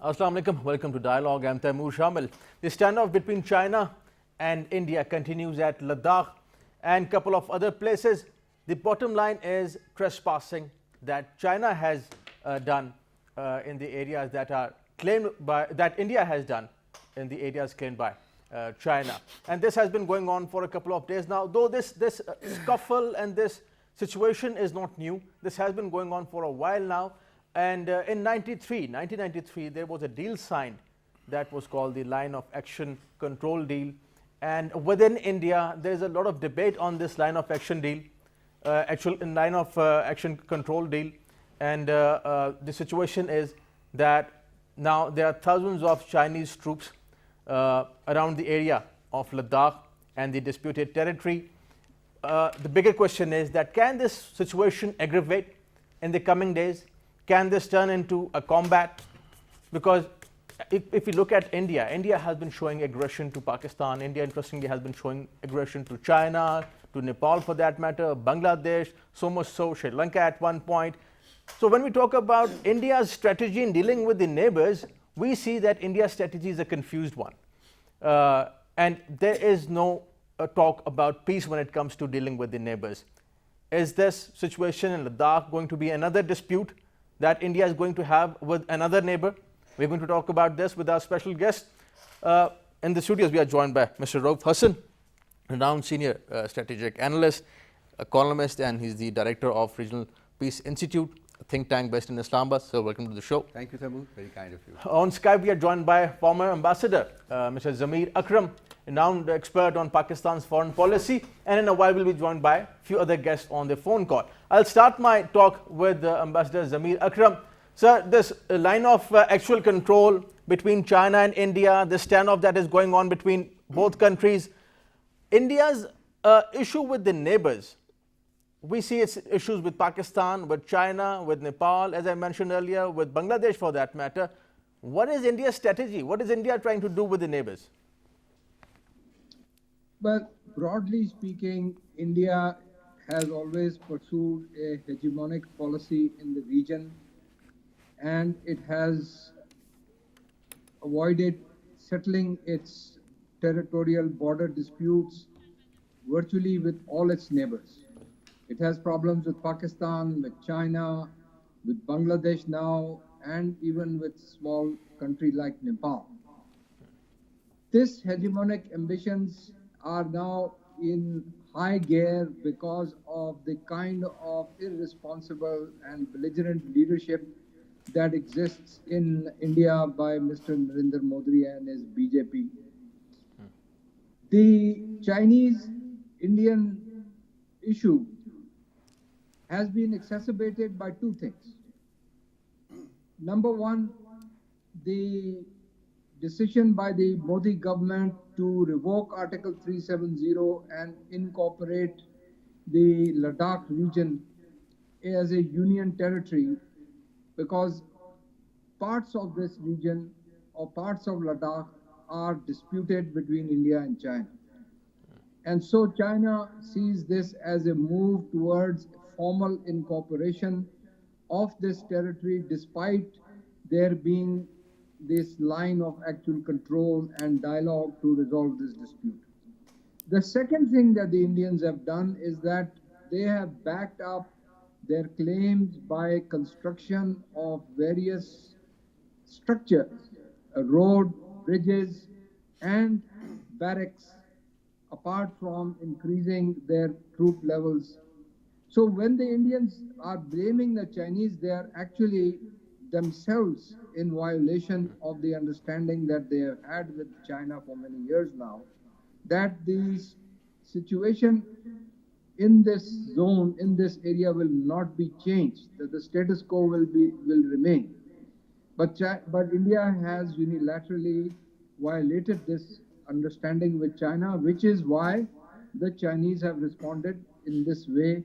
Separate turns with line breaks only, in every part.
Assalamu alaikum. Welcome to Dialogue. I'm Taimur Shamil. The standoff between China and India continues at Ladakh and a couple of other places. The bottom line is trespassing that China has done in the areas that are claimed by, that India has done in the areas claimed by China. And this has been going on for a couple of days now. Though this scuffle and this situation is not new, this has been going on for a while now. And in 1993, there was a deal signed that was called the Line of Action Control Deal. And within India, there's a lot of debate on this Line of Action Deal, Line of Action Control Deal. And the situation is that now there are thousands of Chinese troops around the area of Ladakh and the disputed territory. The bigger question is that can this situation aggravate in the coming days? Can this turn into a combat? Because if you look at India, India has been showing aggression to Pakistan. India, interestingly, has been showing aggression to China, to Nepal for that matter, Bangladesh, so much so Sri Lanka at one point. So when we talk about India's strategy in dealing with the neighbors, we see that India's strategy is a confused one. And there is no talk about peace when it comes to dealing with the neighbors. Is this situation in Ladakh going to be another dispute that India is going to have with another neighbor? We're going to talk about this with our special guest. In the studios, we are joined by Mr. Rauf Hassan, renowned senior strategic analyst, a columnist, and he's the director of Regional Peace Institute, a think tank based in Islamabad. So welcome to the show.
Thank you, Taimur. Very kind of you.
On Skype, we are joined by former ambassador, Mr. Zamir Akram, renowned expert on Pakistan's foreign policy, and in a while we'll be joined by a few other guests on the phone call. I'll start my talk with Ambassador Zamir Akram. Sir, this line of actual control between China and India, the standoff that is going on between both countries, India's issue with the neighbors, we see its issues with Pakistan, with China, with Nepal, as I mentioned earlier, with Bangladesh for that matter. What is India's strategy? What is India trying to do with the neighbors?
But broadly speaking, India has always pursued a hegemonic policy in the region, and it has avoided settling its territorial border disputes virtually with all its neighbors. It has problems with Pakistan, with China, with Bangladesh now, and even with small country like Nepal. This hegemonic ambitions are now in high gear because of the kind of irresponsible and belligerent leadership that exists in India by Mr. Narendra Modi and his BJP. The Chinese-Indian issue has been exacerbated by two things. Number one, the decision by the Modi government to revoke Article 370 and incorporate the Ladakh region as a union territory, because parts of this region or parts of Ladakh are disputed between India and China. And so China sees this as a move towards formal incorporation of this territory, despite there being this line of actual control and dialogue to resolve this dispute. The second thing that the Indians have done is that they have backed up their claims by construction of various structures, road, bridges, and barracks, apart from increasing their troop levels. So when the Indians are blaming the Chinese, they are actually themselves in violation of the understanding that they have had with China for many years now, that the situation in this zone, in this area, will not be changed, that the status quo will remain. But India has unilaterally violated this understanding with China, which is why the Chinese have responded in this way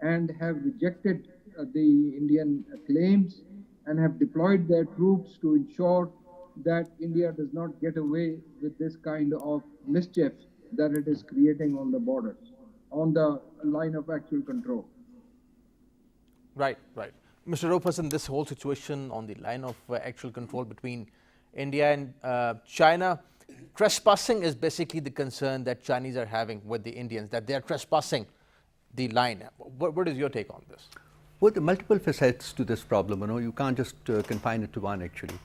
and have rejected the Indian claims and have deployed their troops to ensure that India does not get away with this kind of mischief that it is creating on the borders, on the line of actual control.
Right, right. Mr. Roperson, this whole situation on the line of actual control between India and China, trespassing is basically the concern that Chinese are having with the Indians, that they are trespassing the line. What is your take on this?
Well, there are multiple facets to this problem. You can't just confine it to one, actually.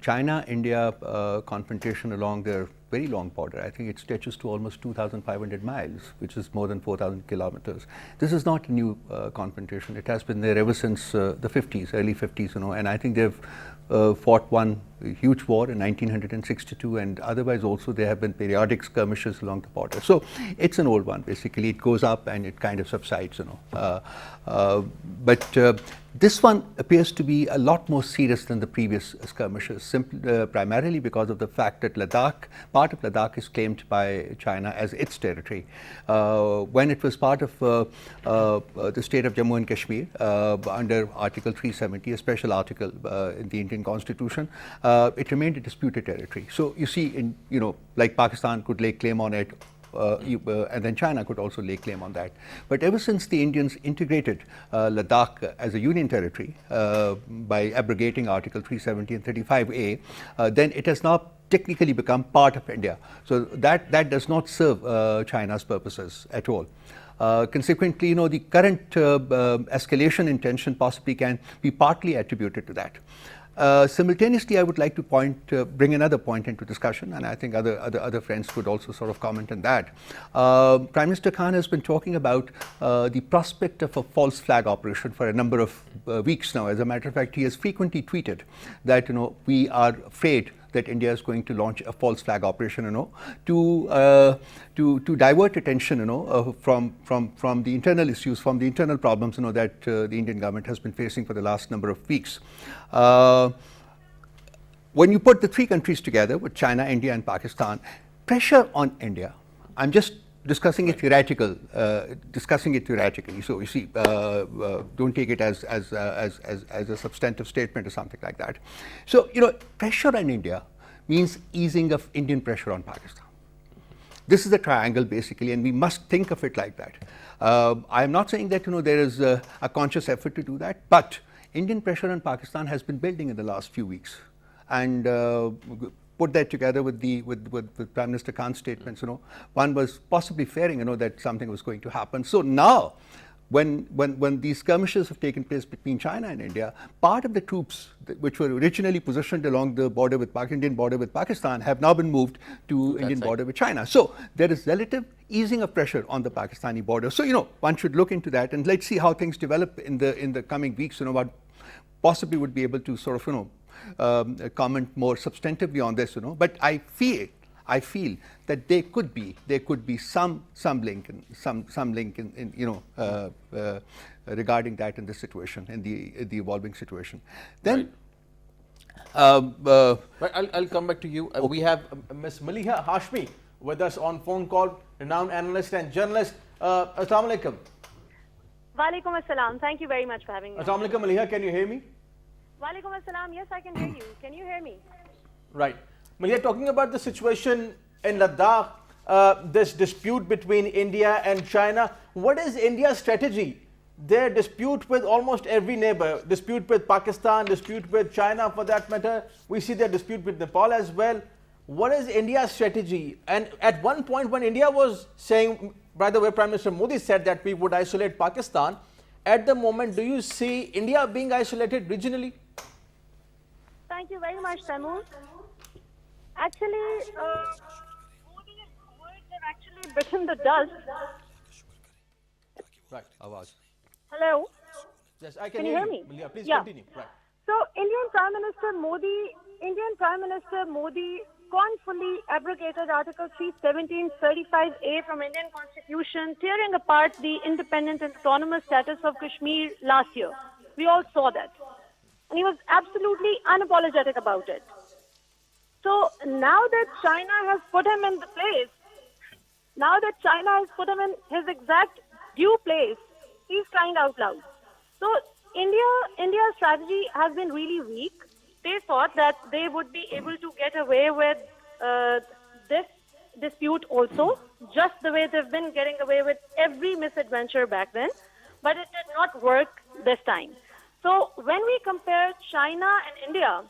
China-India confrontation along their very long border, I think it stretches to almost 2,500 miles, which is more than 4,000 kilometers. This is not a new confrontation. It has been there ever since the 50s, early 50s, and I think they've fought one huge war in 1962, and otherwise also there have been periodic skirmishes along the border. So it's an old one, basically. It goes up and it kind of subsides, But this one appears to be a lot more serious than the previous skirmishes, primarily because of the fact that part of Ladakh is claimed by China as its territory. When it was part of the state of Jammu and Kashmir under Article 370, a special article in the Indian Constitution, it remained a disputed territory. So you see, like Pakistan could lay claim on it, and then China could also lay claim on that. But ever since the Indians integrated Ladakh as a union territory by abrogating Article 370 and 35A, then it has now technically become part of India. So that does not serve China's purposes at all. Consequently, the current escalation in tension possibly can be partly attributed to that. Simultaneously, I would like to bring another point into discussion, and I think other friends could also sort of comment on that. Prime Minister Khan has been talking about the prospect of a false flag operation for a number of weeks now. As a matter of fact, he has frequently tweeted that we are afraid that India is going to launch a false flag operation, to divert attention, from the internal issues, from the internal problems, that the Indian government has been facing for the last number of weeks. When you put the three countries together, with China, India, and Pakistan, pressure on India. I'm just discussing it theoretically. So you see, don't take it as a substantive statement or something like that. So pressure on India means easing of Indian pressure on Pakistan. This is a triangle basically, and we must think of it like that. I am not saying that there is a conscious effort to do that, but Indian pressure on Pakistan has been building in the last few weeks, and put that together with Prime Minister Khan's statements, one was possibly fearing, that something was going to happen. So now, when these skirmishes have taken place between China and India, part of the troops which were originally positioned along the border with Indian border with Pakistan have now been moved to Indian border with China. So there is relative easing of pressure on the Pakistani border. So one should look into that, and let's see how things develop in the coming weeks. What possibly would be able to sort of comment more substantively on this, But I feel that there could be some link in regarding that in this situation, in the evolving situation. Then,
I'll come back to you. Okay. We have Ms. Maliha Hashmi with us on phone call, renowned analyst and journalist. Assalamu alaikum.
Walaikum assalam. Thank you very much for having me.
Assalamu alaikum, Maliha. Can you hear me?
Walaikum assalam. Yes, I can hear you. Can you hear me?
Right. Maliha, talking about the situation in Ladakh, this dispute between India and China, what is India's strategy? Their dispute with almost every neighbor, dispute with Pakistan, dispute with China for that matter. We see their dispute with Nepal as well. What is India's strategy? And at one point when India was saying, by the way, Prime Minister Modi said that we would isolate Pakistan, at the moment, do you see India being isolated regionally?
Thank you very much, Taimur. Actually, Modi's words have actually bitten the dust.
Right.
Hello?
Yes, I can
hear
you.
me?
Yeah, please
Yeah.
continue. Right.
So, Indian Prime Minister Modi scornfully abrogated Article 317-35A from Indian Constitution, tearing apart the independent and autonomous status of Kashmir last year. We all saw that. And he was absolutely unapologetic about it. So now that China has put him in the place, now that China has put him in his exact due place, he's crying out loud. So India's strategy has been really weak. They thought that they would be able to get away with this dispute also, just the way they've been getting away with every misadventure back then. But it did not work this time. So when we compare China and India,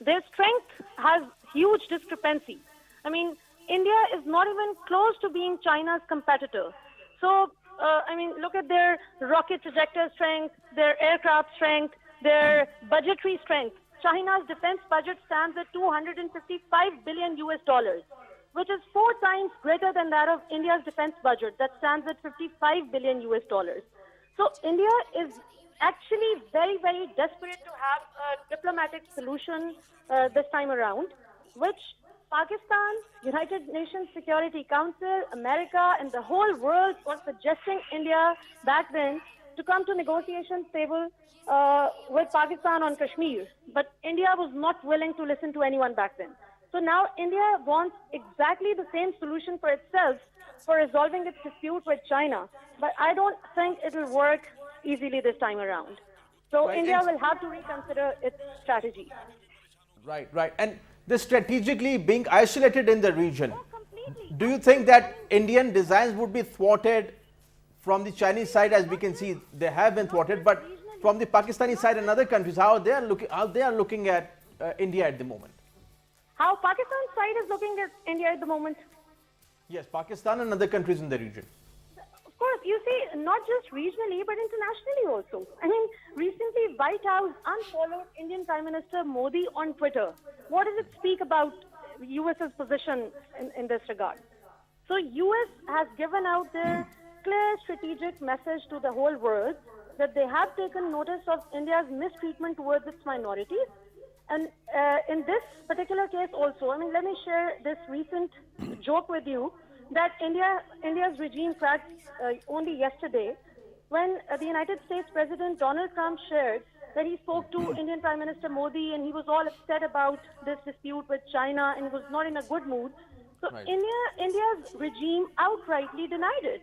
their strength has huge discrepancy. I mean, India is not even close to being China's competitor. So, look at their rocket trajector strength, their aircraft strength, their budgetary strength. China's defense budget stands at 255 billion US dollars, which is 4 times greater than that of India's defense budget that stands at 55 billion US dollars. So India is actually very, very desperate to have a diplomatic solution this time around, which Pakistan, United Nations Security Council, America, and the whole world was suggesting India back then to come to negotiation table with Pakistan on Kashmir. But India was not willing to listen to anyone back then. So now India wants exactly the same solution for itself for resolving its dispute with China. But I don't think it will work easily this time around. So
Right,
India
and-
will have to reconsider its strategy.
Right, right. And this strategically being isolated in the region,
Oh, completely.
do you think that Indian designs would be thwarted from the Chinese side? As we can see, they have been thwarted, but from the Pakistani side and other countries, how they are looking at India at the moment?
How Pakistan's side is looking at India at the moment?
Yes, Pakistan and other countries in the region.
Of course, you see, not just regionally, but internationally also. I mean, recently, White House unfollowed Indian Prime Minister Modi on Twitter. What does it speak about US's position in this regard? So, US has given out their clear strategic message to the whole world that they have taken notice of India's mistreatment towards its minorities. And in this particular case also, I mean, let me share this recent joke with you that India's regime cracked only yesterday when the United States President Donald Trump shared that he spoke to Indian Prime Minister Modi and he was all upset about this dispute with China and he was not in a good mood. So
Right.
India's regime outrightly denied it.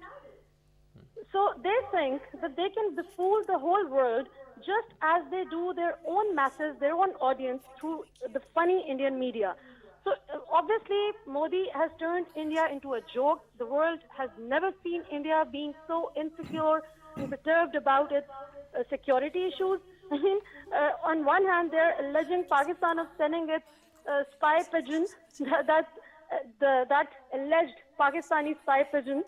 So they think that they can befool the whole world just as they do their own masses, their own audience through the funny Indian media. So obviously Modi has turned India into a joke. The world has never seen India being so insecure and perturbed about its security issues. I mean, on one hand, they're alleging Pakistan of sending its spy pigeon, that alleged Pakistani spy pigeon,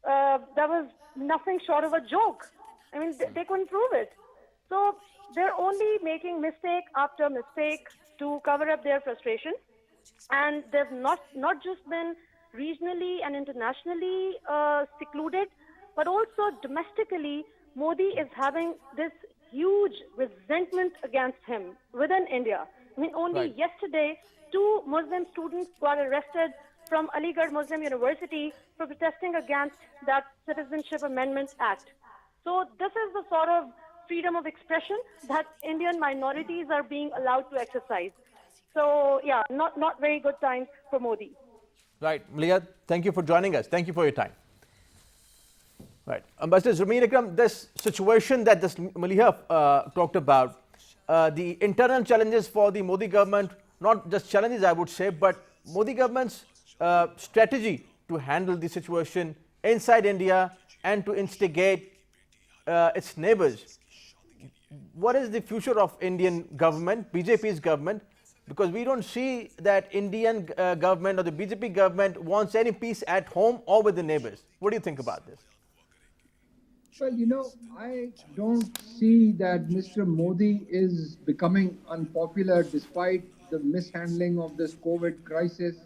that was nothing short of a joke. I mean, they couldn't prove it. So they're only making mistake after mistake to cover up their frustration. And they've not just been regionally and internationally secluded, but also domestically, Modi is having this huge resentment against him within India. I mean, only
Right.
yesterday, 2 Muslim students got arrested from Aligarh Muslim University for protesting against that Citizenship Amendment Act. So this is the sort of freedom of expression that Indian minorities are being allowed to exercise. So yeah, not very good times for Modi.
Right, Malia, thank you for joining us. Thank you for your time. Right, Ambassador Zameen Akram, this situation that this Malia talked about, the internal challenges for the Modi government, not just challenges I would say, but Modi government's strategy to handle the situation inside India and to instigate its neighbors. What is the future of Indian government, BJP's government? Because we don't see that Indian government or the BJP government wants any peace at home or with the neighbors. What do you think about this?
Well, I don't see that Mr. Modi is becoming unpopular despite the mishandling of this COVID crisis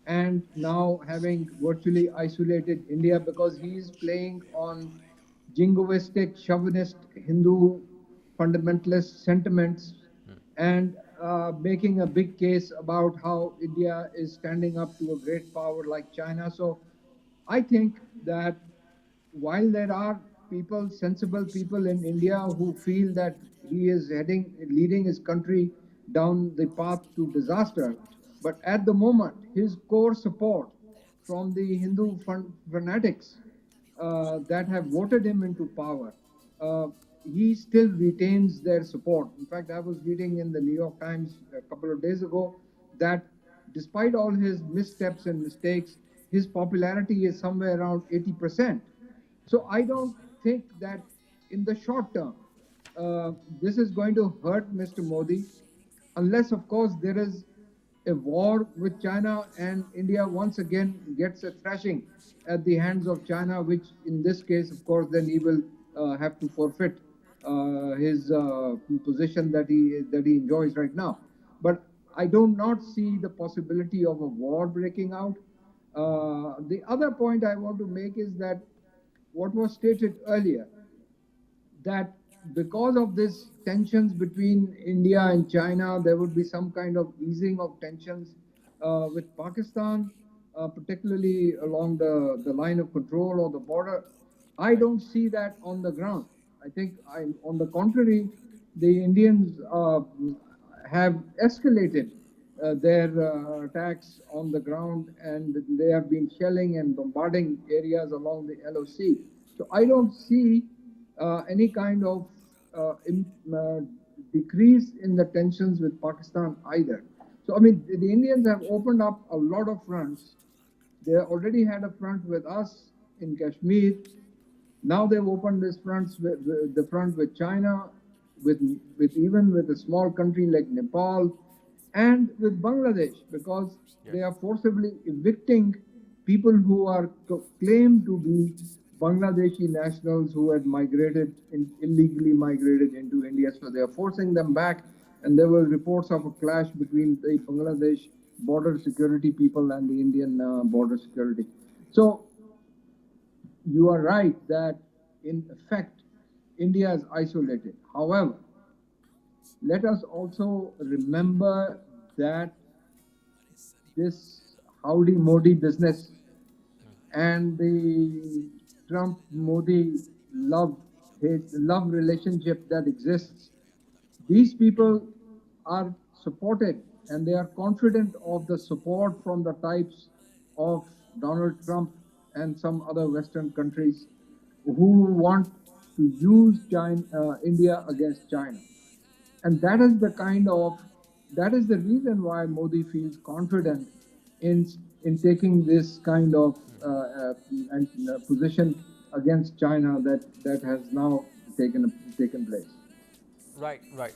and now having virtually isolated India because he is playing on jingoistic, chauvinist, Hindu fundamentalist sentiments and making a big case about how India is standing up to a great power like China. So I think that while there are people, sensible people in India who feel that he is leading his country down the path to disaster, but at the moment, his core support from the Hindu fanatics that have voted him into power, he still retains their support. In fact, I was reading in the New York Times a couple of days ago that despite all his missteps and mistakes, his popularity is somewhere around 80%. So I don't think that in the short term, this is going to hurt Mr. Modi, unless, of course, there is a war with China and India once again gets a thrashing at the hands of China, which in this case, of course, then he will have to forfeit his position that he enjoys right now. But I do not see the possibility of a war breaking out. The other point I want to make is that what was stated earlier, that because of this tensions between India and China, there would be some kind of easing of tensions with Pakistan, particularly along the line of control or the border. I don't see that on the ground. I think, on the contrary, the Indians have escalated their attacks on the ground, and they have been shelling and bombarding areas along the LOC. So I don't see any kind of decrease in the tensions with Pakistan either. So, I mean, the Indians have opened up a lot of fronts. They already had a front with us in Kashmir. Now they've opened this the front with China, with even with a small country like Nepal, and with Bangladesh, because they are forcibly evicting people who are claimed to be Bangladeshi nationals who had illegally migrated into India. So they are forcing them back, and there were reports of a clash between the Bangladesh border security people and the Indian border security. So you are right that, in effect, India is isolated. However, let us also remember that this Howdy Modi business and the Trump-Modi love relationship that exists, these people are supported and they are confident of the support from the types of Donald Trump and some other Western countries who want to use India against China. And that is the reason why Modi feels confident in taking this kind of position against China that has now taken place.
Right, right.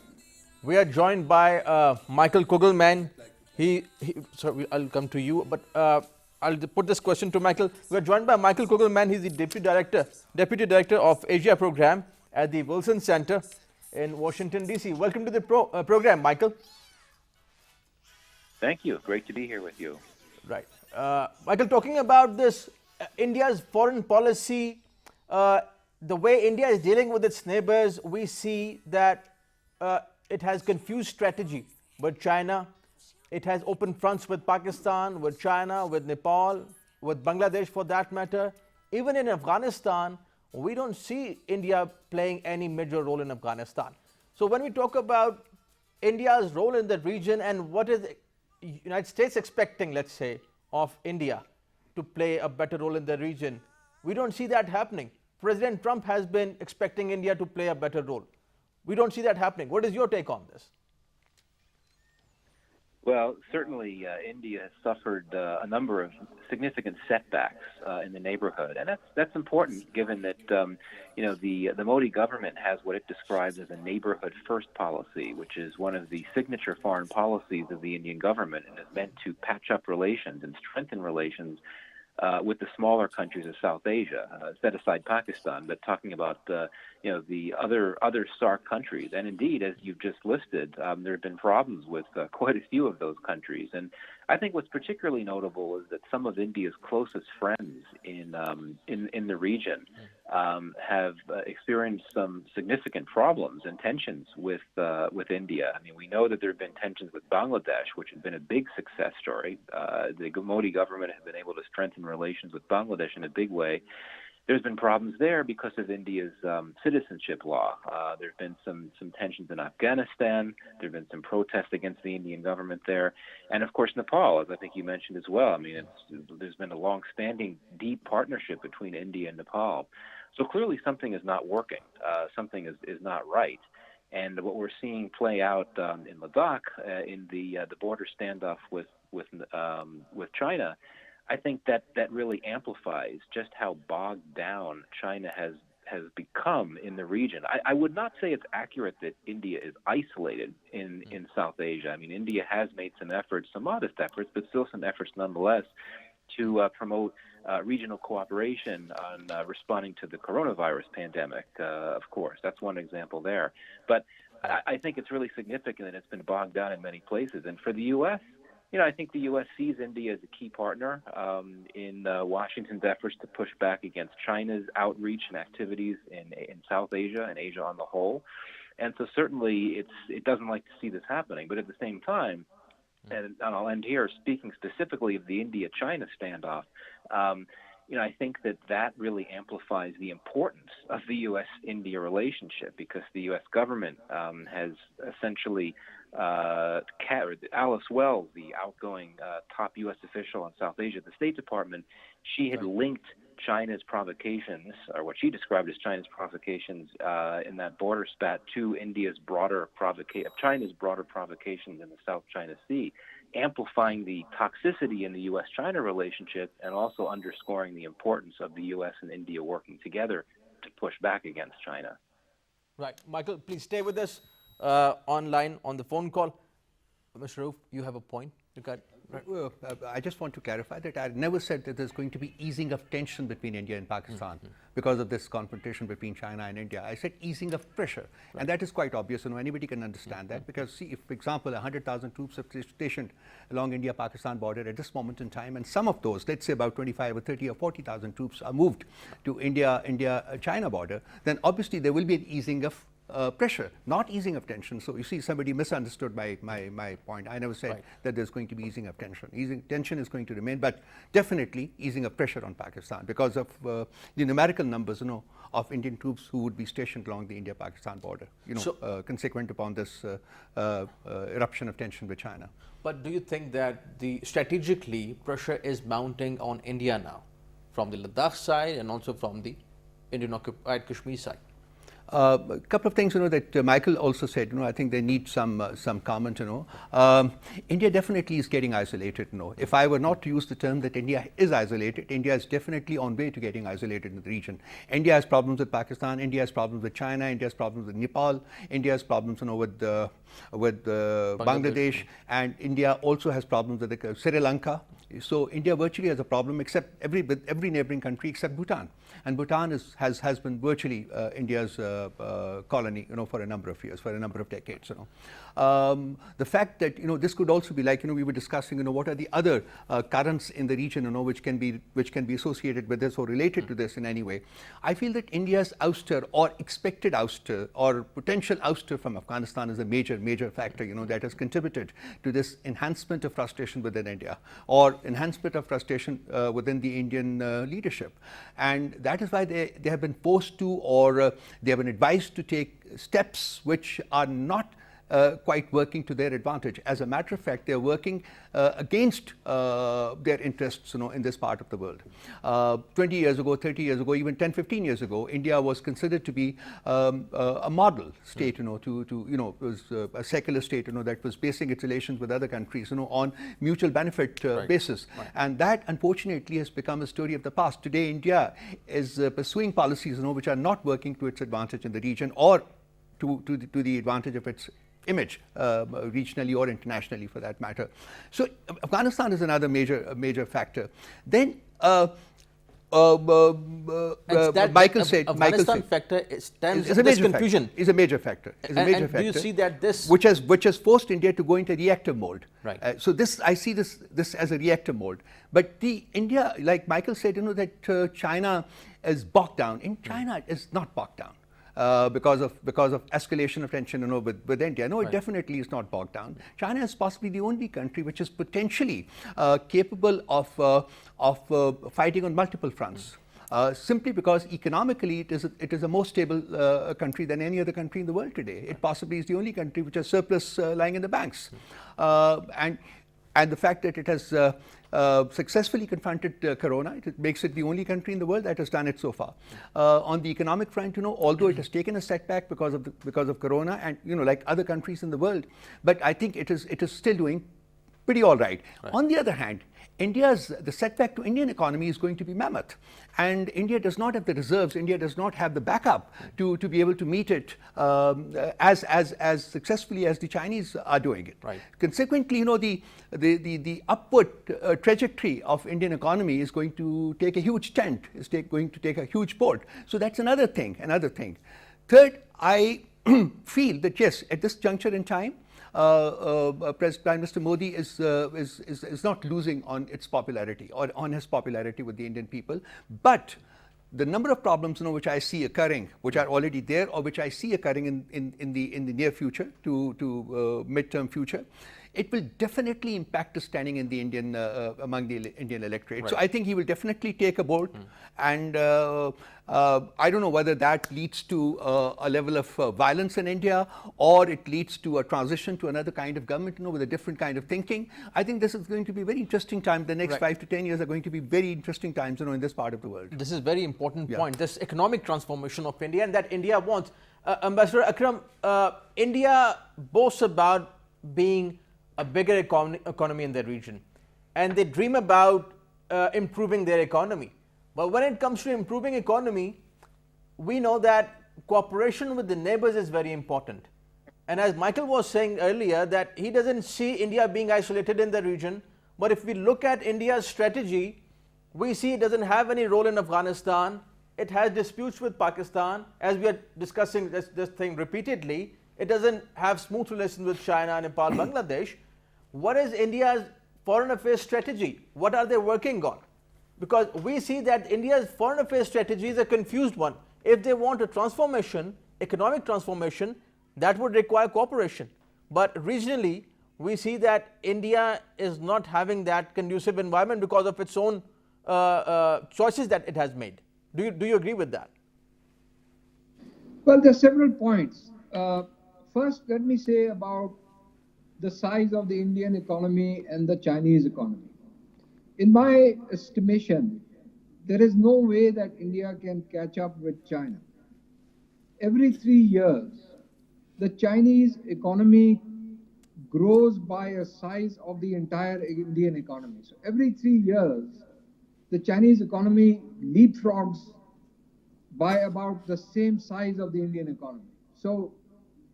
We are joined by Michael Kugelman. Sorry, I'll come to you, but I'll put this question to Michael. We are joined by Michael Kugelman. He's the Deputy Director of Asia Program at the Wilson Center in Washington, D.C. Welcome to the program, Michael.
Thank you. Great to be here with you.
Right. Michael, talking about this, India's foreign policy, the way India is dealing with its neighbors, we see that it has confused strategy with China. It has open fronts with Pakistan, with China, with Nepal, with Bangladesh for that matter. Even in Afghanistan, we don't see India playing any major role in Afghanistan. So when we talk about India's role in the region and what is the United States expecting, let's say, of India to play a better role in the region, we don't see that happening. President Trump has been expecting India to play a better role. We don't see that happening. What is your take on this?
Well, certainly India has suffered a number of significant setbacks in the neighborhood, and that's important given that the Modi government has what it describes as a neighborhood first policy, which is one of the signature foreign policies of the Indian government, and is meant to patch up relations and strengthen relations with the smaller countries of South Asia, set aside Pakistan, but talking about the other SAARC countries. And indeed, as you've just listed, there have been problems with quite a few of those countries. And I think what's particularly notable is that some of India's closest friends in the region have experienced some significant problems and tensions with India. I mean, we know that there have been tensions with Bangladesh, which has been a big success story. The Modi government has been able to strengthen relations with Bangladesh in a big way. There's been problems there because of India's citizenship law. There have been some tensions in Afghanistan. There have been some protests against the Indian government there. And, of course, Nepal, as I think you mentioned as well. I mean, there's been a long-standing, deep partnership between India and Nepal. So clearly something is not working. Something is not right. And what we're seeing play out in Ladakh, in the border standoff with China, I think that really amplifies just how bogged down China has has become in the region. I would not say it's accurate that India is isolated in South Asia. I mean, India has made some efforts, some modest efforts, but still some efforts nonetheless, to promote regional cooperation on responding to the coronavirus pandemic, of course. That's one example there. But I think it's really significant that it's been bogged down in many places. And for the U.S., I think the U.S. sees India as a key partner in Washington's efforts to push back against China's outreach and activities in South Asia and Asia on the whole. And so certainly it doesn't like to see this happening. But at the same time, and I'll end here, speaking specifically of the India-China standoff, I think that really amplifies the importance of the U.S.-India relationship, because the U.S. government has essentially Alice Wells, the outgoing top U.S. official in South Asia at the State Department, she had linked China's provocations, or what she described as China's provocations in that border spat, to China's broader provocations in the South China Sea, amplifying the toxicity in the U.S.-China relationship and also underscoring the importance of the U.S. and India working together to push back against China.
Right. Michael, please stay with us online on the phone call. Mr. Rauf, you have a point?
Well, I just want to clarify that I never said that there's going to be easing of tension between India and Pakistan because of this confrontation between China and India. I said easing of pressure, and that is quite obvious. Anybody can understand that, because see, if, for example, 100,000 troops are stationed along India-Pakistan border at this moment in time, and some of those, let's say about 25 or 30 or 40,000 troops are moved to India-China border, then obviously there will be an easing of pressure, not easing of tension. So you see, somebody misunderstood my point. I never said that there's going to be easing of tension. Tension is going to remain, but definitely easing of pressure on Pakistan because of the numerical numbers, of Indian troops who would be stationed along the India-Pakistan border, consequent upon this eruption of tension with China.
But do you think that strategically pressure is mounting on India now, from the Ladakh side and also from the Indian-occupied Kashmir side?
A couple of things, that Michael also said. I think they need some comment. India definitely is getting isolated. If I were not to use the term that India is isolated, India is definitely on way to getting isolated in the region. India has problems with Pakistan. India has problems with China. India has problems with Nepal. India has problems, with Bangladesh, and India also has problems with Sri Lanka. So India virtually has a problem except every neighboring country except Bhutan, and Bhutan has been virtually India's colony, for a number of years, for a number of decades. The fact that this could also be like we were discussing, what are the other currents in the region, which can be associated with this or related to this in any way. I feel that India's ouster or expected ouster or potential ouster from Afghanistan is a major factor, that has contributed to this enhancement of frustration within India, or enhancement of frustration within the Indian leadership. And that is why they have been forced to, or they have been advised to take steps which are not quite working to their advantage. As a matter of fact, they're working against their interests, in this part of the world. 20 years ago, 30 years ago, even 10, 15 years ago, India was considered to be a model state, it was a secular state, that was basing its relations with other countries, on mutual benefit basis. Right. And that, unfortunately, has become a story of the past. Today, India is pursuing policies, which are not working to its advantage in the region, or to the advantage of its image, regionally or internationally for that matter. So Afghanistan is another major factor. Then Michael said
Afghanistan factor stands
is a
this
major
confusion.
Factor, is a major factor. Is a major factor.
Do you see that this
which has forced India to go into reactive mode?
Right.
So I see this as a reactive mode. But India, like Michael said, that China is bogged down. In China is not bogged down. Because of escalation of tension, with India. No, it definitely is not bogged down. China is possibly the only country which is potentially capable of fighting on multiple fronts. Simply because economically it is a more stable country than any other country in the world today. It possibly is the only country which has surplus lying in the banks, and the fact that it has successfully confronted corona, it makes it the only country in the world that has done it so far. On the economic front, although it has taken a setback because of corona, and like other countries in the world, but I think it is still doing pretty all right. On the other hand, the setback to Indian economy is going to be mammoth. And India does not have the reserves, India does not have the backup to be able to meet it as successfully as the Chinese are doing it.
Right.
Consequently, the upward trajectory of Indian economy is going to take a huge dent, going to take a huge bolt. So that's another thing. Third, I feel that yes, at this juncture in time, Prime Minister Modi is not losing on its popularity or on his popularity with the Indian people, but the number of problems which I see occurring, which are already there or which I see occurring in the near future to mid-term future, it will definitely impact his standing in the Indian among the Indian electorate.
Right.
So I think he will definitely take a bolt, and I don't know whether that leads to a level of violence in India, or it leads to a transition to another kind of government, with a different kind of thinking. I think this is going to be a very interesting time. The next
Right.
5 to 10 years are going to be very interesting times, in this part of the world.
This is a very important
Yeah.
point, this economic transformation of India, and that India wants. Ambassador Akram, India boasts about being a bigger economy in the region, and they dream about improving their economy. But when it comes to improving economy, we know that cooperation with the neighbors is very important. And as Michael was saying earlier, that he doesn't see India being isolated in the region, but if we look at India's strategy, we see it doesn't have any role in Afghanistan. It has disputes with Pakistan, as we are discussing this thing repeatedly. It doesn't have smooth relations with China, Nepal, Bangladesh. What is India's foreign affairs strategy? What are they working on? Because we see that India's foreign affairs strategy is a confused one. If they want a transformation, economic transformation, that would require cooperation. But regionally, we see that India is not having that conducive environment because of its own choices that it has made. Do you agree with that?
Well, there are several points. First, let me say about the size of the Indian economy and the Chinese economy. In my estimation, there is no way that India can catch up with China. Every 3 years, the Chinese economy grows by a size of the entire Indian economy. So every 3 years, the Chinese economy leapfrogs by about the same size of the Indian economy. So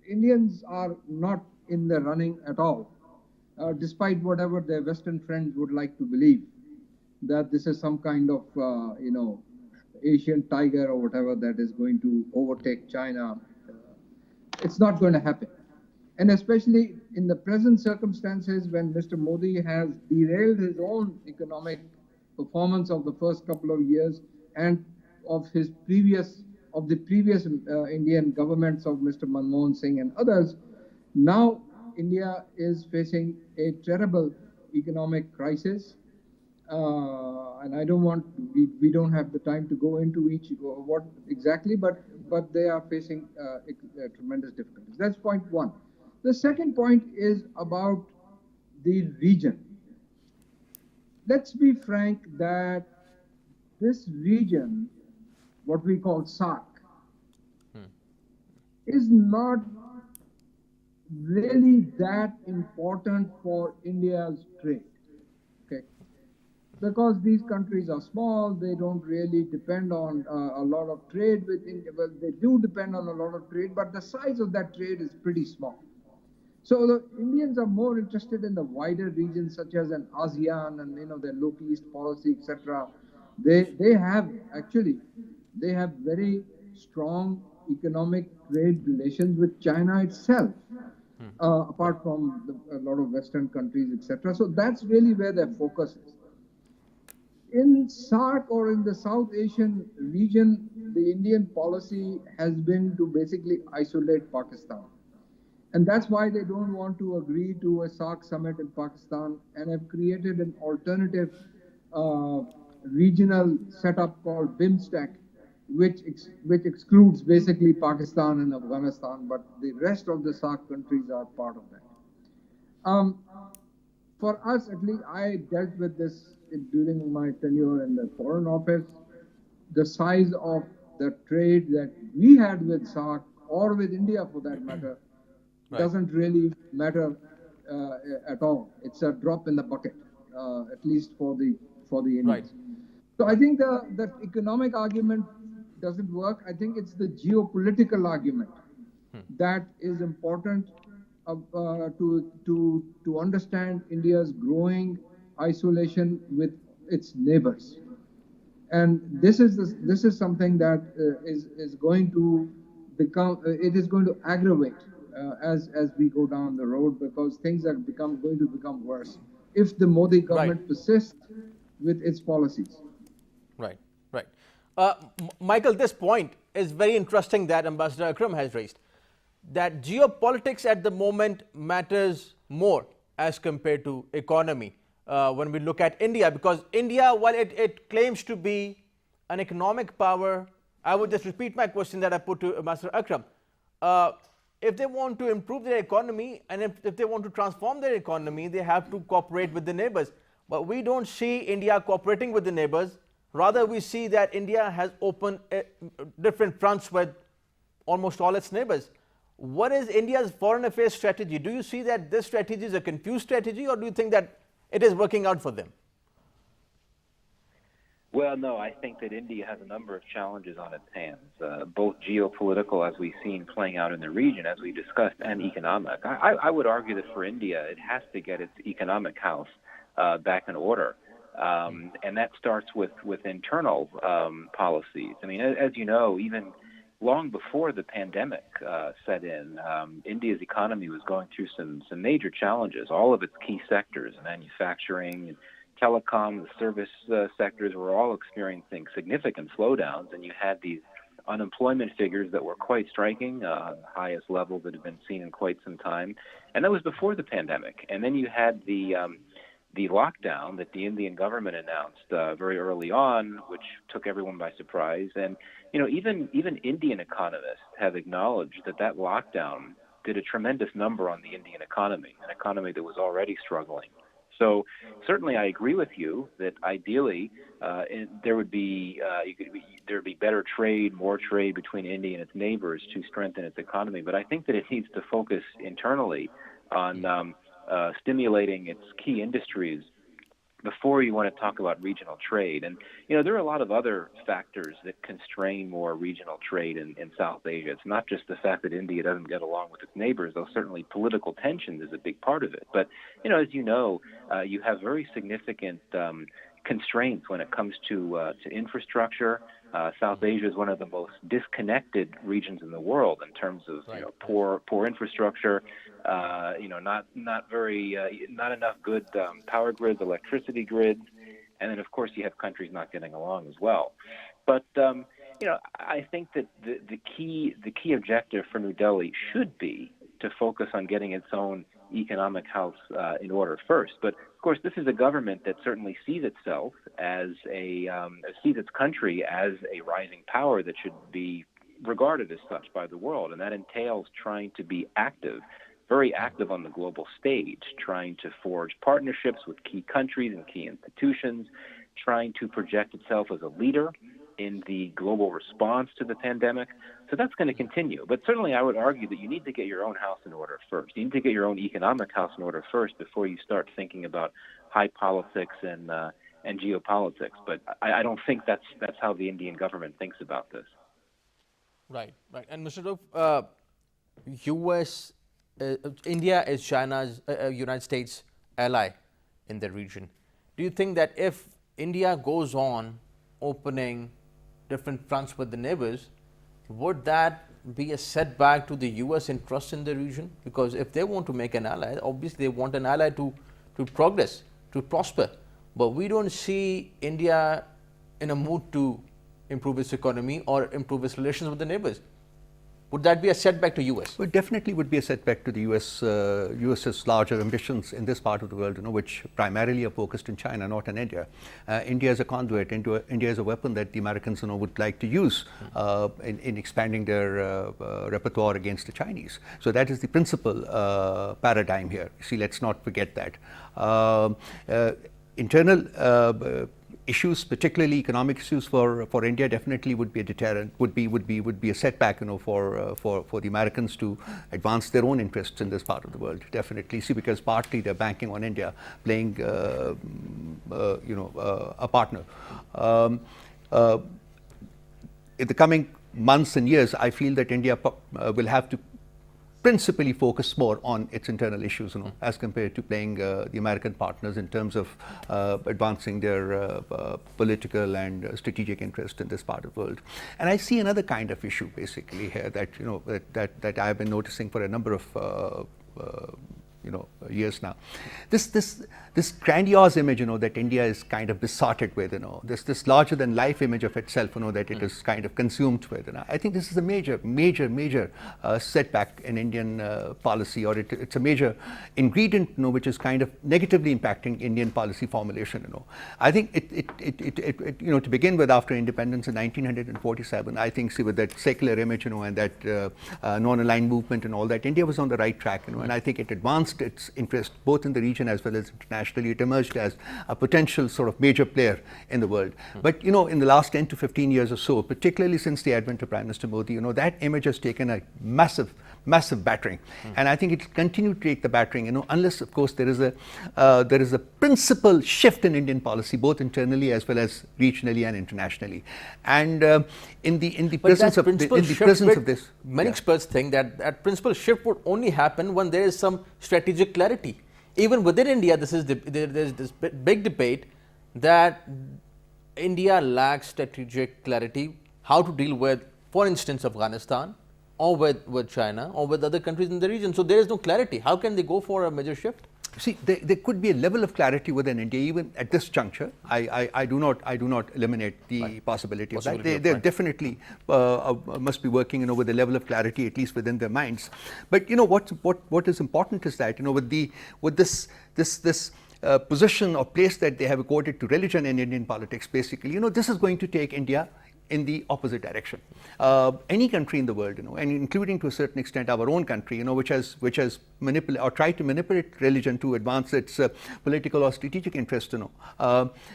Indians are not in the running at all, despite whatever their Western friends would like to believe, that this is some kind of, Asian tiger or whatever that is going to overtake China. It's not going to happen. And especially in the present circumstances, when Mr. Modi has derailed his own economic performance of the first couple of years and of the previous Indian governments of Mr. Manmohan Singh and others, now India is facing a terrible economic crisis, and I don't want, we don't have the time to go into each what exactly, but they are facing tremendous difficulties. That's point one. The second point is about the region. Let's be frank that this region, what we call SAARC, is not really that important for India's trade, okay? Because these countries are small, they don't really depend on a lot of trade with India. Well, they do depend on a lot of trade, but the size of that trade is pretty small. So the Indians are more interested in the wider regions such as an ASEAN and their local east policy, etc. They have very strong economic trade relations with China itself, apart from a lot of Western countries, etc. So that's really where their focus is. In SAARC or in the South Asian region, the Indian policy has been to basically isolate Pakistan. And that's why they don't want to agree to a SAARC summit in Pakistan and have created an alternative regional setup called BIMSTEC, which excludes basically Pakistan and Afghanistan, but the rest of the SAARC countries are part of that. For us, at least, I dealt with this during my tenure in the Foreign Office. The size of the trade that we had with SAARC, or with India for that matter, doesn't really matter at all. It's a drop in the bucket. at least for the Indians.
Right.
So I think the economic argument doesn't work. I think it's the geopolitical argument that is important to understand India's growing isolation with its neighbors. And this is something that is going to become it is going to aggravate as we go down the road, because things are going to become worse if the Modi government persists with its policies.
Right, right. Michael, this point is very interesting that Ambassador Akram has raised, that geopolitics at the moment matters more as compared to economy. When we look at India, because India, while it claims to be an economic power, I would just repeat my question that I put to Ambassador Akram. If they want to improve their economy and if they want to transform their economy, they have to cooperate with the neighbors. But we don't see India cooperating with the neighbors. Rather, we see that India has opened different fronts with almost all its neighbors. What is India's foreign affairs strategy? Do you see that this strategy is a confused strategy, or do you think that it is working out for them?
Well, no, I think that India has a number of challenges on its hands, both geopolitical, as we've seen playing out in the region, as we discussed, and economic. I would argue that for India, it has to get its economic house back in order. And that starts with internal policies. I mean, as you know, even long before the pandemic set in, India's economy was going through some major challenges. All of its key sectors, manufacturing, telecom, the service sectors, were all experiencing significant slowdowns, and you had these unemployment figures that were quite striking, the highest level that had been seen in quite some time. And that was before the pandemic. And then you had the lockdown that the Indian government announced very early on, which took everyone by surprise. And even Indian economists have acknowledged that lockdown did a tremendous number on the Indian economy, an economy that was already struggling. So certainly, I agree with you that ideally there would be better trade, more trade between India and its neighbors to strengthen its economy. But I think that it needs to focus internally on stimulating its key industries before you want to talk about regional trade. And, there are a lot of other factors that constrain more regional trade in South Asia. It's not just the fact that India doesn't get along with its neighbors, though certainly political tension is a big part of it. But, as you know, you have very significant constraints when it comes to infrastructure. South Asia is one of the most disconnected regions in the world in terms of poor infrastructure. Not enough good power grids, electricity grids, and then of course you have countries not getting along as well. But I think that the key objective for New Delhi should be to focus on getting its own economic house in order first. But of course, this is a government that certainly sees itself as sees its country as a rising power that should be regarded as such by the world, and that entails trying to be active, very active on the global stage, trying to forge partnerships with key countries and key institutions, trying to project itself as a leader in the global response to the pandemic. So that's going to continue. But certainly I would argue that you need to get your own house in order first. You need to get your own economic house in order first before you start thinking about high politics and geopolitics. But I don't think that's how the Indian government thinks about this.
Right, right. And Mr. Roof, India is China's, United States ally in the region. Do you think that if India goes on opening different fronts with the neighbors, would that be a setback to the U.S. interest in the region? Because if they want to make an ally, obviously they want an ally to progress, to prosper. But we don't see India in a mood to improve its economy or improve its relations with the neighbors. Would that be a setback to U.S.?
Well, it definitely would be a setback to the U.S.'s larger ambitions in this part of the world, which primarily are focused in China, not in India. India is a conduit. India is a weapon that the Americans, would like to use in expanding their repertoire against the Chinese. So that is the principal paradigm here. See, let's not forget that. Internal issues, particularly economic issues for India, definitely would be a deterrent, would be a setback, for the Americans to advance their own interests in this part of the world. Definitely, see, because partly they're banking on India playing, a partner. In the coming months and years, I feel that India will have to principally focus more on its internal issues, as compared to playing the American partners in terms of advancing their political and strategic interest in this part of the world. And I see another kind of issue basically here that that I have been noticing for a number of years now. This grandiose image, that India is kind of besotted with, this larger than life image of itself, that it is kind of consumed with. I think this is a major setback in Indian policy, or it's a major ingredient, which is kind of negatively impacting Indian policy formulation. I think to begin with, after independence in 1947, I think, see, with that secular image, and that non-aligned movement and all that, India was on the right track, and I think it advanced its interest both in the region as well as internationally. It emerged as a potential sort of major player in the world. But in the last 10 to 15 years or so, particularly since the advent of Prime Minister Modi, that image has taken a massive battering, and I think it will continue to take the battering, unless of course there is a principal shift in Indian policy, both internally as well as regionally and internationally. And in the presence of this,
many experts think that principal shift would only happen when there is some strategic clarity. Even within India, there's this big debate that India lacks strategic clarity, how to deal with, for instance, Afghanistan, or with China, or with other countries in the region. So there is no clarity. How can they go for a major shift?
See, there could be a level of clarity within India, even at this juncture. I do not eliminate the possibility of that. They definitely must be working, with a level of clarity, at least within their minds. But what is important is that with this position or place that they have accorded to religion in Indian politics, basically, this is going to take India in the opposite direction. Any country in the world, and including to a certain extent our own country, which has manipulated or tried to manipulate religion to advance its political or strategic interest,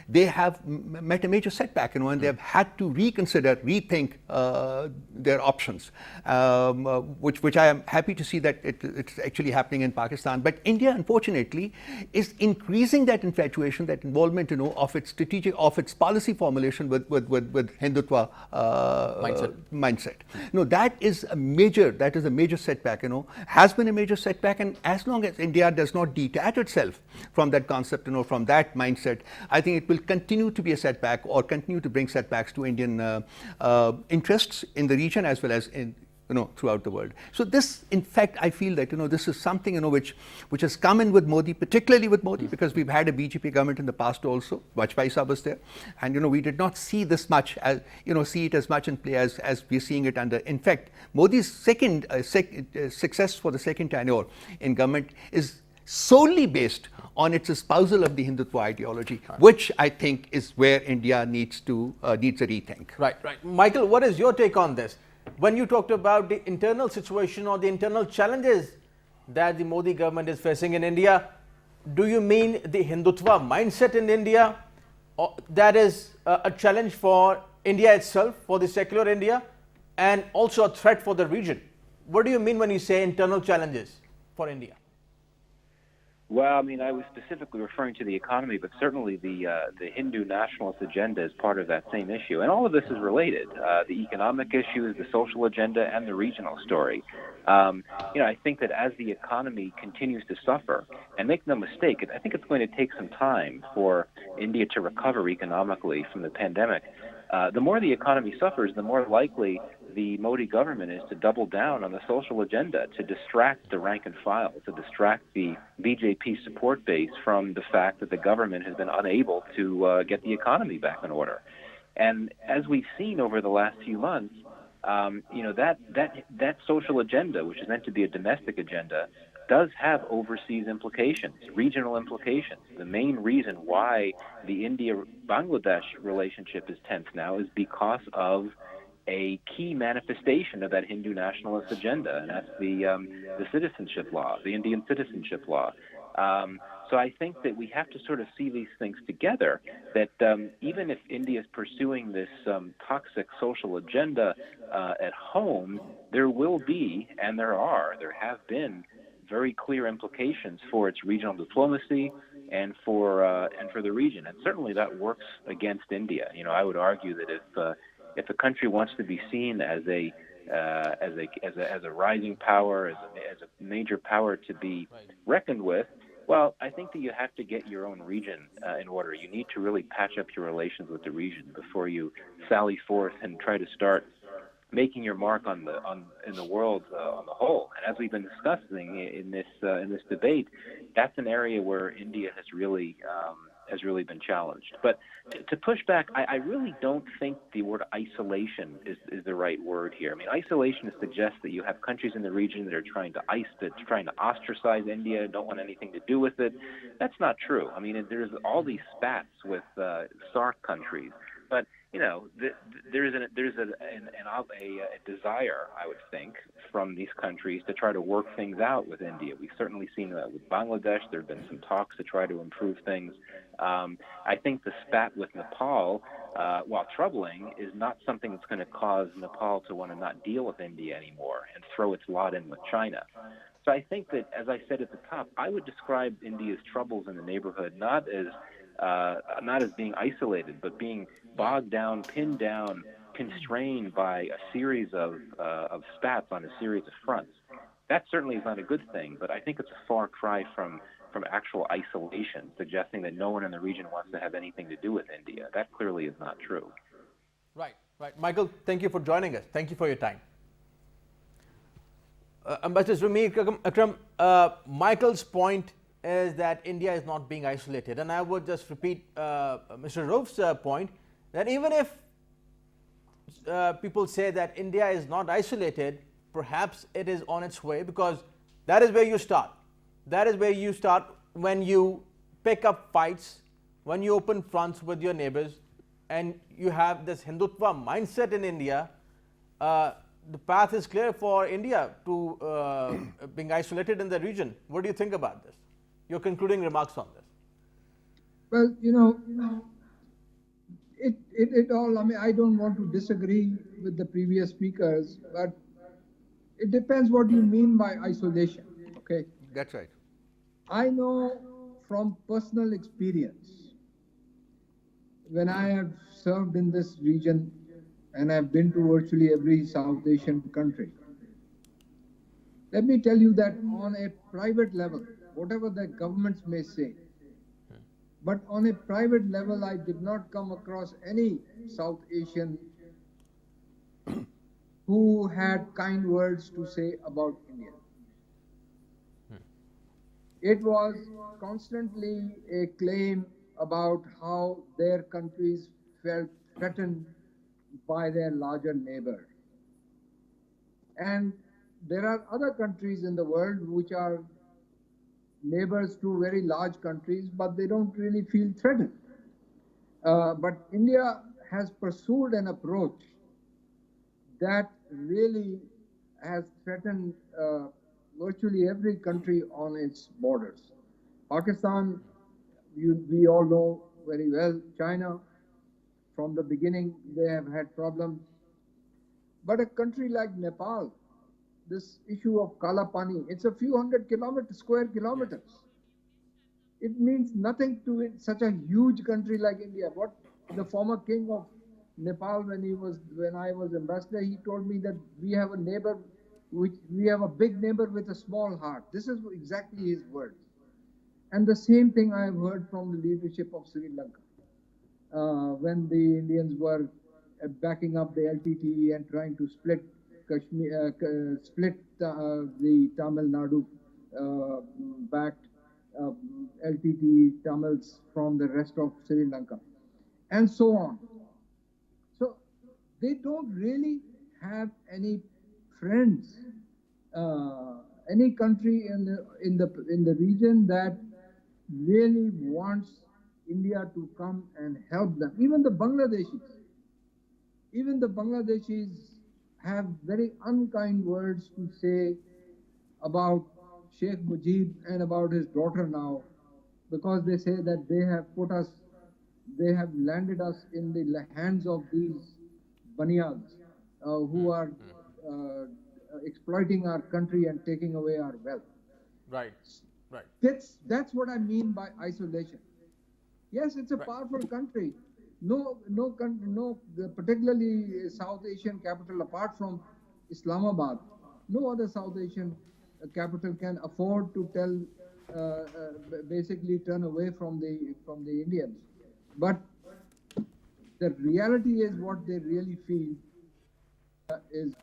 they have met a major setback, and they have had to rethink their options, which I am happy to see that it's actually happening in Pakistan. But India, unfortunately, is increasing that infatuation, that involvement, of its strategic, of its policy formulation with Hindutva mindset. That is a major setback, has been a major setback, and as long as India does not detach itself from that concept, from that mindset, I think it will continue to be a setback, or continue to bring setbacks to Indian interests in the region as well as in throughout the world. So this, in fact, I feel that this is something which has come in with Modi, particularly with Modi, because we've had a BJP government in the past also. Vajpayee Sahab was there, and we did not see this much as see it as much in play as we're seeing it under. In fact, Modi's second success for the second tenure in government is solely based on its espousal of the Hindutva ideology, which I think is where India needs a rethink.
Right. Michael, what is your take on this? When you talked about the internal situation or the internal challenges that the Modi government is facing in India, do you mean the Hindutva mindset in India, or that is a challenge for India itself, for the secular India, and also a threat for the region? What do you mean when you say internal challenges for India?
Well, I mean, I was specifically referring to the economy, but certainly the Hindu nationalist agenda is part of that same issue. And all of this is related. The economic issues, the social agenda, and the regional story. I think that as the economy continues to suffer, and make no mistake, I think it's going to take some time for India to recover economically from the pandemic. The more the economy suffers, the more likely the Modi government is to double down on the social agenda, to distract the rank and file, to distract the BJP support base from the fact that the government has been unable to get the economy back in order. And as we've seen over the last few months, that social agenda, which is meant to be a domestic agenda, does have overseas implications, regional implications. The main reason why the India-Bangladesh relationship is tense now is because of a key manifestation of that Hindu nationalist agenda, and that's the citizenship law, the Indian citizenship law. So I think that we have to sort of see these things together, that even if India is pursuing this toxic social agenda at home, there will be, and there have been very clear implications for its regional diplomacy and for the region. And certainly that works against India. You know, I would argue that if a country wants to be seen as a rising power, as a major power to be reckoned with, well, I think that you have to get your own region in order. You need to really patch up your relations with the region before you sally forth and try to start making your mark in the world on the whole. And as we've been discussing in this debate, that's an area where India has really been challenged. But to push back, I really don't think the word isolation is the right word here. I mean, isolation suggests that you have countries in the region that are trying to ostracize India, don't want anything to do with it. That's not true. I mean, there's all these spats with SAARC countries, but you know, there's a desire, I would think, from these countries to try to work things out with India. We've certainly seen that with Bangladesh. There have been some talks to try to improve things. I think the spat with Nepal, while troubling, is not something that's going to cause Nepal to want to not deal with India anymore and throw its lot in with China. So I think that, as I said at the top, I would describe India's troubles in the neighborhood not as being isolated, but being bogged down, pinned down, constrained by a series of spats on a series of fronts. That certainly is not a good thing, but I think it's a far cry from actual isolation, suggesting that no one in the region wants to have anything to do with India. That clearly is not true.
Right. Michael, thank you for joining us. Thank you for your time. Ambassador Rumi Akram, Michael's point is that India is not being isolated. And I would just repeat Mr. Rouf's point that even if people say that India is not isolated, perhaps it is on its way, because that is where you start. That is where you start when you pick up fights, when you open fronts with your neighbors, and you have this Hindutva mindset in India. The path is clear for India to being isolated in the region. What do you think about this? Your concluding remarks on this?
Well, you know, it all, I mean, I don't want to disagree with the previous speakers, but it depends what you mean by isolation, okay?
That's right.
I know from personal experience, when I have served in this region and I've been to virtually every South Asian country, let me tell you that on a private level, whatever the governments may say, but on a private level, I did not come across any South Asian who had kind words to say about India. It was constantly a claim about how their countries felt threatened by their larger neighbor. And there are other countries in the world which are neighbors to very large countries, but they don't really feel threatened. But India has pursued an approach that really has threatened virtually every country on its borders. Pakistan, we all know very well. China, from the beginning, they have had problems. But a country like Nepal, this issue of Kala Pani, it's a few hundred square kilometers. Yes. It means nothing to it, such a huge country like India. What the former king of Nepal, when I was ambassador, he told me that we have a neighbor, we have a big neighbor with a small heart. This is exactly his words. And the same thing I have heard from the leadership of Sri Lanka. When the Indians were backing up the LTTE and trying to split Kashmir, the Tamil Nadu backed LTTE Tamils from the rest of Sri Lanka, and so on. So they don't really have any friends, any country in the region that really wants India to come and help them. Even the Bangladeshis have very unkind words to say about Sheikh Mujib and about his daughter now, because they say that they have landed us in the hands of these bunyads who are uh, exploiting our country and taking away our wealth.
Right. Right.
That's what I mean by isolation. Yes, it's a powerful country. No, particularly South Asian capital apart from Islamabad, no other South Asian capital can afford to basically turn away from the Indians. But the reality is what they really feel is.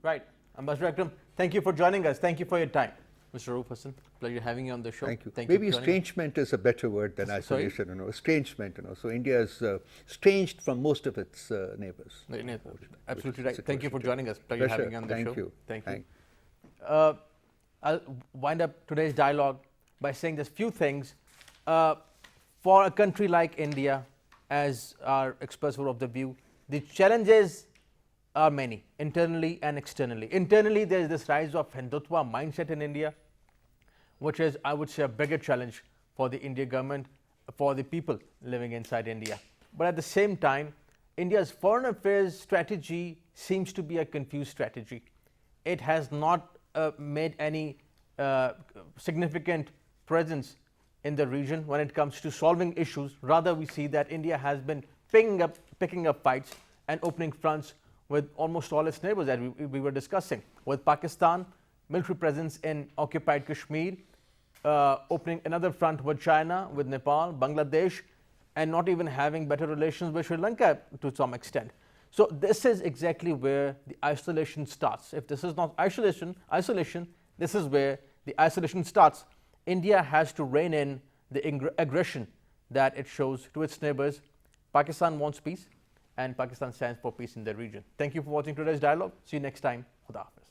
Right. Ambassador Akram, thank you for joining us. Thank you for your time. Mr. Rauf Hassan, pleasure having you on the show.
Thank you.
Thank
Maybe
you for joining us.
estrangement is a better word than
Sorry?
isolation. Estrangement. So India is estranged from most of its neighbors.
Absolutely right. Thank you for joining us. Pleasure having you on the show.
Thank you.
Thank you. I'll wind up today's dialogue by saying just few things. For a country like India, as our experts were of the view, the challenges are many, internally and externally. Internally, there is this rise of Hindutva mindset in India, which is, I would say, a bigger challenge for the India government, for the people living inside India. But at the same time, India's foreign affairs strategy seems to be a confused strategy. It has not made any significant presence in the region when it comes to solving issues. Rather, we see that India has been picking up fights and opening fronts with almost all its neighbors that we were discussing, with Pakistan, military presence in occupied Kashmir, opening another front with China, with Nepal, Bangladesh, and not even having better relations with Sri Lanka to some extent. So this is exactly where the isolation starts. If this is not isolation, this is where the isolation starts. India has to rein in the aggression that it shows to its neighbors. Pakistan wants peace, and Pakistan stands for peace in the region. Thank you for watching today's dialogue. See you next time. Khuda Hafiz.